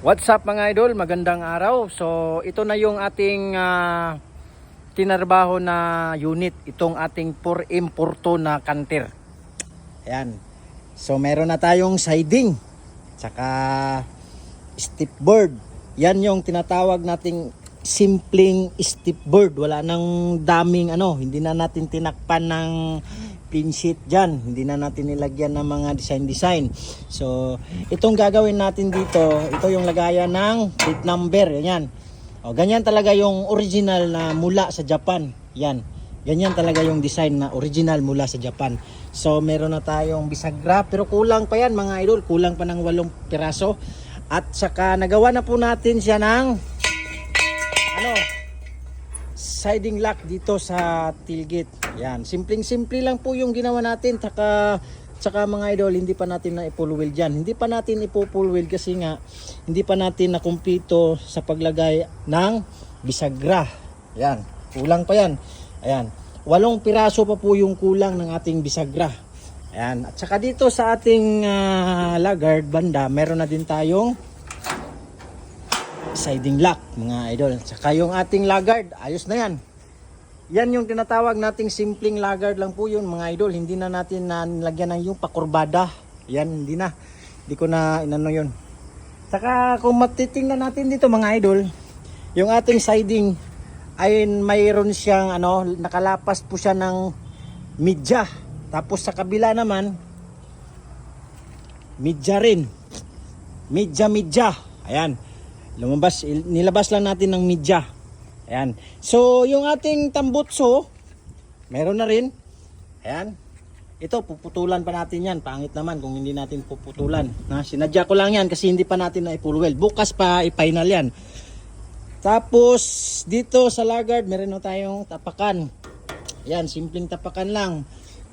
What's up mga idol, magandang araw. So ito na yung ating tinarbaho na unit, itong ating 4M42 na canter. Ayan. So meron na tayong siding, tsaka step board. Yan yung tinatawag nating simpleng step board. Wala nang daming hindi na natin tinakpan ng pin sheet dyan, hindi na natin nilagyan ng mga design. So itong gagawin natin dito, ito yung lagayan ng plate number. Yan. O, ganyan talaga yung original na mula sa Japan. Yan, ganyan talaga yung design na original mula sa Japan. So meron na tayong bisagra, pero kulang pa yan mga idol, kulang pa ng 8 piraso. At saka nagawa na po natin siya ng siding lock dito sa tailgate. Yan, simpleng-simple lang po yung ginawa natin. Tsaka mga idol, hindi pa natin na i-full wheel dyan. Hindi pa natin i-full wheel kasi nga hindi pa natin nakumpleto sa paglagay ng bisagra. Yan, kulang pa yan. Ayan, 8 piraso pa po yung kulang ng ating bisagra. Ayan, at saka dito sa ating laggard banda, meron na din tayong siding lock mga idol. Saka yung ating laggard, ayos na yan. Yan yung tinatawag nating simpleng laggard lang po yun mga idol. Hindi na natin nilagyan ng yung pakurbada. Yan, hindi ko na inano yun. Saka kung matitingnan natin dito mga idol, yung ating siding ay mayroon siyang nakalapas po siya ng midya. Tapos sa kabila naman midya rin. Midya. Ayan. Nilabas lang natin ng midya. Ayan. So, yung ating tambutso, meron na rin. Ayan. Ito, puputulan pa natin yan. Pangit naman kung hindi natin puputulan. Sinadya ko lang yan kasi hindi pa natin na i-full weld. Bukas pa i-final yan. Tapos, dito sa laggard, meron na tayong tapakan. Ayan, simpleng tapakan lang.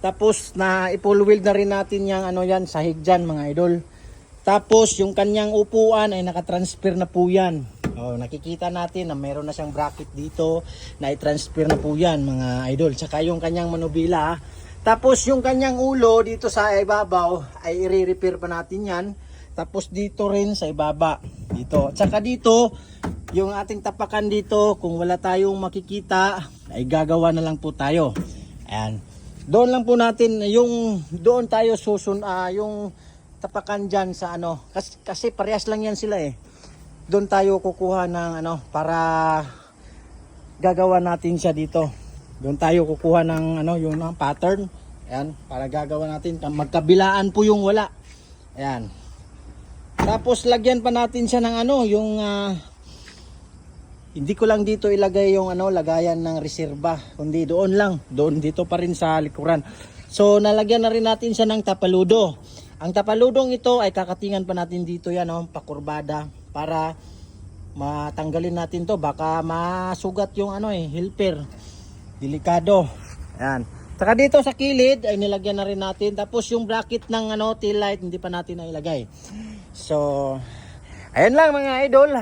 Tapos, na i-full weld na rin natin yung sahig dyan mga idol. Tapos yung kanyang upuan ay nakatransfer na po yan. Nakikita natin na meron na siyang bracket dito na i-transfer na po yan mga idol. Tsaka yung kanyang manubila. Tapos yung kanyang ulo dito sa ibabaw ay i-repair pa natin yan. Tapos dito rin sa ibaba. Dito. Tsaka dito yung ating tapakan dito, kung wala tayong makikita ay gagawa na lang po tayo. Ayan. Doon lang po natin doon tayo yung tapakan dyan sa kasi parehas lang yan sila doon tayo kukuha ng para gagawa natin siya dito. Doon tayo kukuha ng yung pattern. Ayan, para gagawa natin. Magkabilaan po yung wala. Ayan. Tapos lagyan pa natin siya ng yung hindi ko lang dito ilagay yung lagayan ng reserba, kundi doon lang. Dito pa rin sa likuran. So nalagyan na rin natin siya ng tapaludo. Ang tapaludong ito ay kakatingan pa natin dito yan, pakurbada, para matanggalin natin to. Baka masugat yung helper. Delikado. Ayan. Saka dito sa kilid ay nilagyan na rin natin. Tapos yung bracket ng tail light hindi pa natin na ilagay. So, ayan lang mga idol.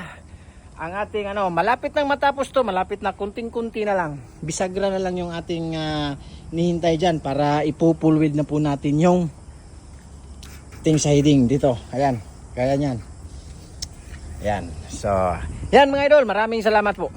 Ang ating malapit nang matapos to, malapit na kunting-kunti na lang. Bisagra na lang yung ating nihintay dyan para ipo-full weld na po natin yung siding dito. Ayan, kaya niyan. Ayan. So, yan mga idol, maraming salamat po.